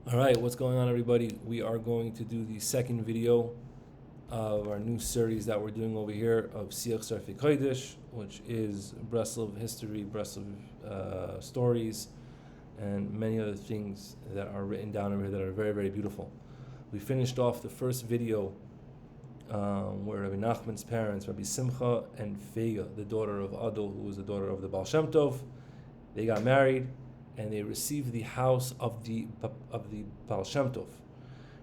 All right, what's going on, everybody? We are going to do the second video of our new series that we're doing over here of Siach Sarfei Kodesh, which is Breslov history, Breslev stories, and many other things that are written down over here that are very, very beautiful. We finished off the first video where Rebbe Nachman's parents, Rabbi Simcha and Feiga, the daughter of Adol, who was the daughter of the Baal Shem Tov, they got married and they received the house of the Baal Shem Tov.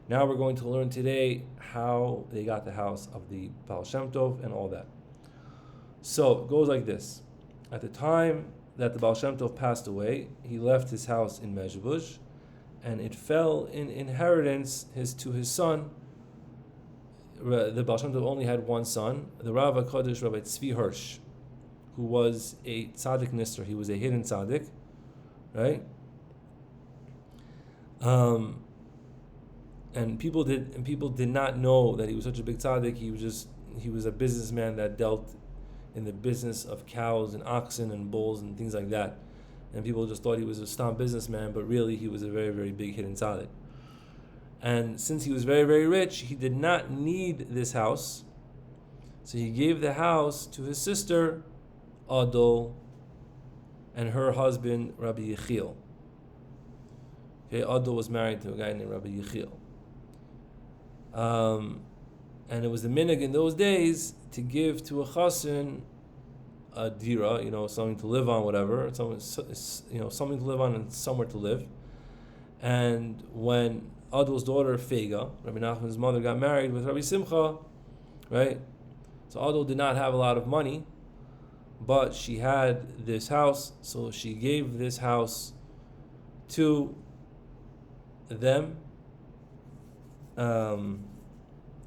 Now we're going to learn today how they got the house of the Baal Shem Tov and all that. So it goes like this. At the time that the Baal Shem Tov passed away, he left his house in Mezhebush, and it fell in inheritance to his son. The Baal Shem Tov only had one son, the Rav Kodesh Rabbi Tzvi Hirsch, who was a tzaddik nister. He was a hidden tzaddik, right? And people did not know that he was such a big tzaddik. He was a businessman that dealt in the business of cows and oxen and bulls and things like that. And people just thought he was a stomp businessman, but really he was a very, very big hidden tzaddik. And since he was very, very rich, he did not need this house. So he gave the house to his sister, Adol, and her husband, Rabbi Yechiel. Okay, Adol was married to a guy named Rabbi Yechiel. And it was the minhag in those days to give to a chassan a dira, something to live on, whatever, something to live on and somewhere to live. And when Adol's daughter Feiga, Rabbi Nachman's mother, got married with Rabbi Simcha, right? So Adol did not have a lot of money, but she had this house, so she gave this house to them, and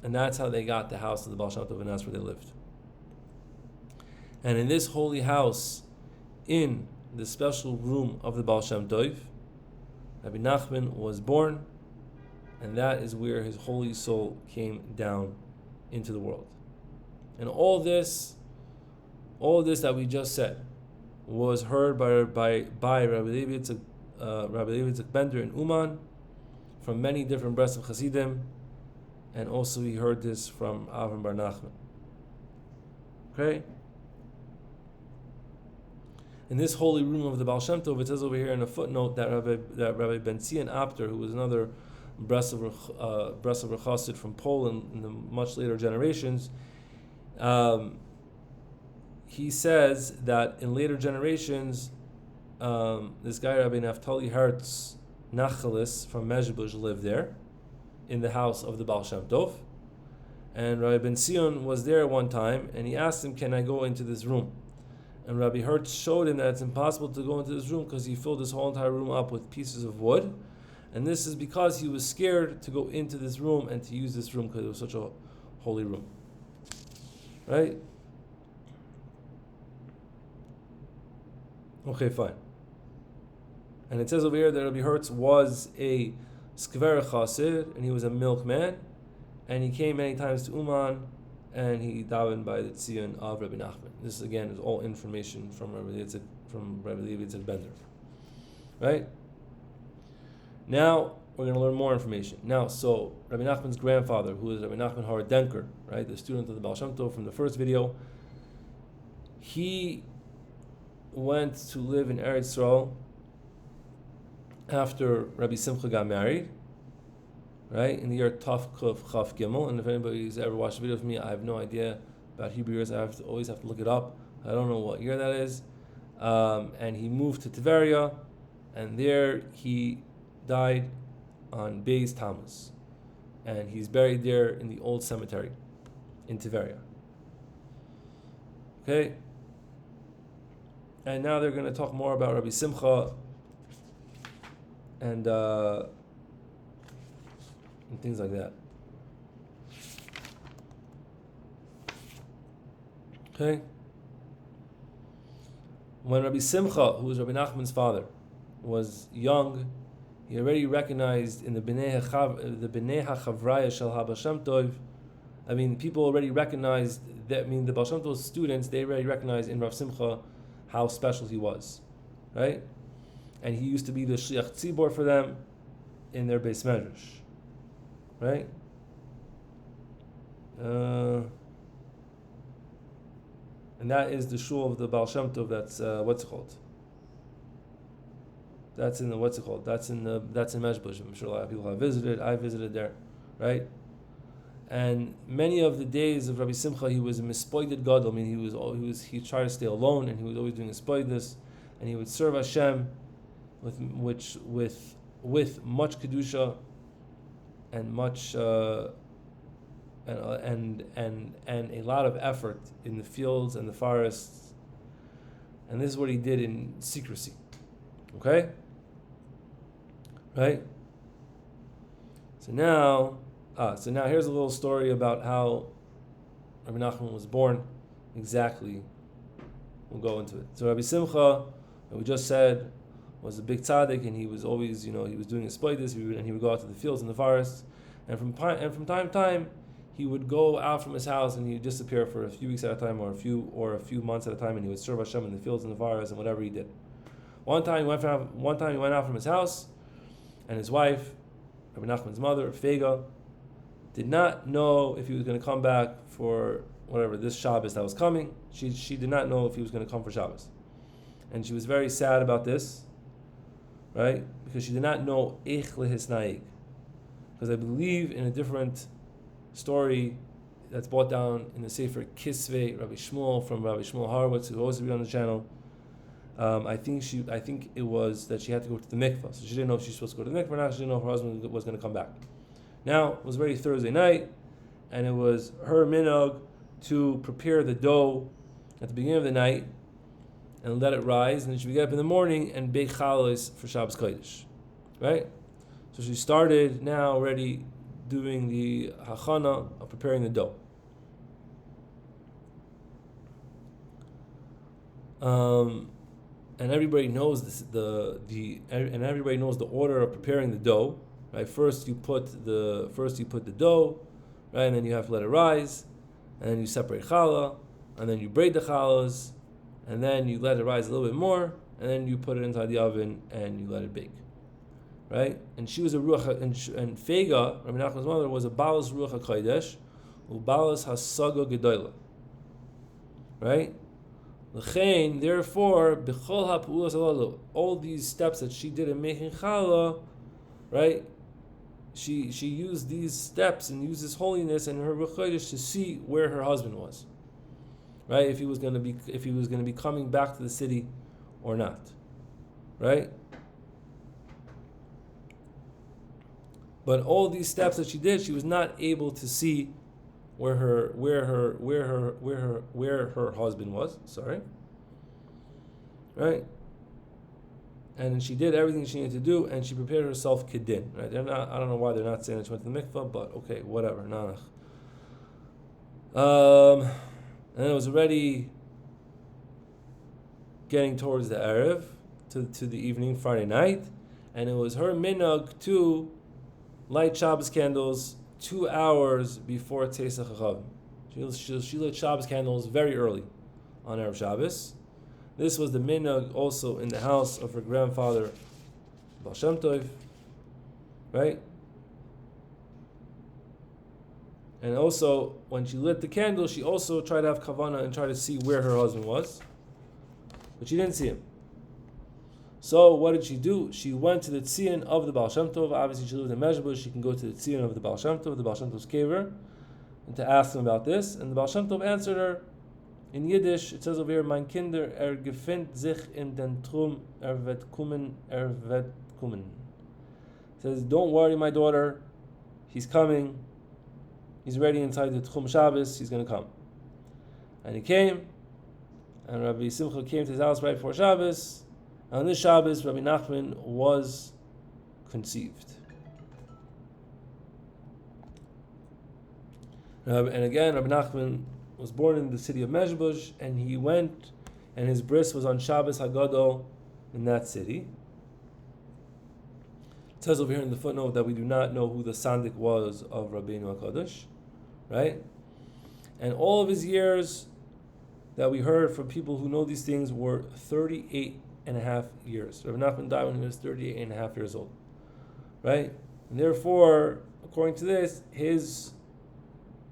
that's how they got the house of the Baal Shem Tov, and that's where they lived. And in this holy house, in the special room of the Baal Shem Tov, Rabbi Nachman was born, and that is where his holy soul came down into the world. And all this that we just said was heard by Rabbi Levi Yitzchak Bender in Uman, from many different Breslev Hasidim, and also he heard this from Avram Bar Nachman. Okay? In this holy room of the Baal Shem Tov, it says over here in a footnote that Rabbi Ben Zion Apter, who was another Breslev Chassid from Poland in the much later generations, he says that in later generations, this guy Rabbi Naftali Hertz Nachalis from Mezhebush lived there, in the house of the Baal Shem Tov. And Rabbi Ben Zion was there one time, and he asked him, "Can I go into this room?" And Rabbi Hertz showed him that it's impossible to go into this room because he filled this whole entire room up with pieces of wood. And this is because he was scared to go into this room and to use this room because it was such a holy room. Right? Okay, fine. And it says over here that Rabbi Hertz was a skver chassid, and he was a milkman, and he came many times to Uman, and he davened by the tzion of Rabbi Nachman. This again is all information from Rabbi Levi Yitzchak Bender. Right? Now we're going to learn more information. Now, so Rabbi Nachman's grandfather, who is Rabbi Nachman Haradenker, right, the student of the Baal Shem Tov from the first video, he went to live in Eretz Yisrael after Rabbi Simcha got married, right, in the year Taf Kuf Chaf Gimel. And if anybody's ever watched a video of me, I have no idea about Hebrew years. I always have to look it up. I don't know what year that is. And he moved to Tiveria, and there he died on Beis Tammuz, and he's buried there in the old cemetery in Tiveria. Okay. And now they're going to talk more about Rabbi Simcha and things like that. Okay? When Rabbi Simcha, who was Rabbi Nachman's father, was young, he already recognized in the Bnei HaChavraya Shel HaBaal Shem Tov, people already recognized that, the Baal Shem Tov's students, they already recognized in Rav Simcha how special he was, right? And he used to be the Shliach Tzibor for them, in their Beis Medrash, right? And that is the shul of the Baal Shem Tov. That's what's it called? That's in the That's in Mezbush. I'm sure a lot of people have visited. I visited there, right? And many of the days of Rabbi Simcha, he was a mispoided gadol. I mean, he tried to stay alone, and he was always doing mispoidus, and he would serve Hashem with much kedusha and much and a lot of effort in the fields and the forests. And this is what he did in secrecy. Okay? Right? So now here's a little story about how Rebbe Nachman was born. Exactly. We'll go into it. So Rabbi Simcha, that we just said, was a big tzaddik, and he was always, he was doing his splaitis, and he would go out to the fields and the forests, and from time to time, he would go out from his house and he would disappear for a few weeks at a time, or a few months at a time, and he would serve Hashem in the fields and the forests and whatever he did. One time he went out from his house, and his wife, Rebbe Nachman's mother, Fega, did not know if he was going to come back for whatever this Shabbos that was coming. She did not know if he was going to come for Shabbos, and she was very sad about this, right? Because she did not know ich lehisnaig. Because I believe in a different story that's brought down in the Sefer Kisvei, Rabbi Shmuel, from Rabbi Shmuel Horowitz, who always read on the channel. I think it was that she had to go to the mikvah, so she didn't know if she was supposed to go to the mikvah or not. She didn't know if her husband was going to come back. Now it was already Thursday night, and it was her minhag to prepare the dough at the beginning of the night and let it rise, and then she would get up in the morning and bake chalos for Shabbos Kodesh, right? So she started now already doing the hachana of preparing the dough. And everybody knows everybody knows the order of preparing the dough, right? First you put the dough, right, and then you have to let it rise, and then you separate challah, and then you braid the challahs, and then you let it rise a little bit more, and then you put it inside the oven and you let it bake, right? And she was a ruach, and Fega, Rebbe Nachman's mother, was a balas ruach hakodesh, ubalas hasaga gedola, right? Therefore, all these steps that she did in making challah, right? She used these steps and used this holiness and her ruach hakodesh to see where her husband was, right? If he was going to be coming back to the city or not, right? But all these steps that she did, she was not able to see where her husband was. Sorry, right? And she did everything she needed to do, and she prepared herself kedin. Right? I don't know why they're not saying that she went to the mikvah, but okay, whatever. Nanach. And it was already getting towards the erev, to the evening, Friday night, and it was her minhag to light Shabbos candles 2 hours before Tzesach HaChavim. She lit Shabbos candles very early on Erev Shabbos. This was the minhag also in the house of her grandfather, Baal Shem Tov, right? And also, when she lit the candle, she also tried to have kavanah and try to see where her husband was, but she didn't see him. So what did she do? She went to the tzion of the Baal Shem Tov. Obviously, she lived in Mezbush. She can go to the tzion of the Baal Shem Tov, the Baal Shem Tov's kever, and to ask him about this. And the Baal Shem Tov answered her in Yiddish. It says over here, "Mein Kinder, gefindt sich in den Trum, wird kommen, wird kommen." It says, "Don't worry, my daughter. He's coming. He's ready inside the Tchum Shabbos. He's going to come." And he came, and Rabbi Simcha came to his house right before Shabbos. On this Shabbos, Rebbe Nachman was conceived. And again, Rebbe Nachman was born in the city of Mezbush, and he went, and his bris was on Shabbos Hagadol in that city. It says over here in the footnote that we do not know who the Sandik was of Rabbeinu HaKadosh, right? And all of his years that we heard from people who know these things were 38 and a half years. Rebbe Nachman died when he was 38 and a half years old, right? And therefore, according to this, his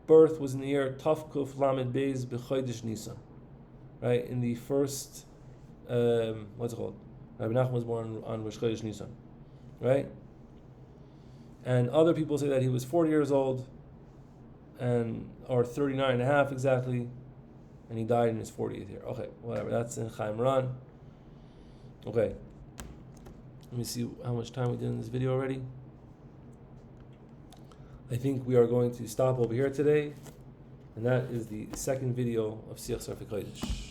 birth was in the year Tafkuf Lamed Beis B'Chodesh Nisan, right? In the first, what's it called? Rebbe Nachman was born on Rosh Chodesh Nisan, right? And other people say that he was 40 years old, or 39 and a half exactly, and he died in his 40th year. Okay, whatever. That's in Chaim Ran. Okay. Let me see how much time we did in this video already. I think we are going to stop over here today, and that is the second video of Siach Sarfei Kodesh.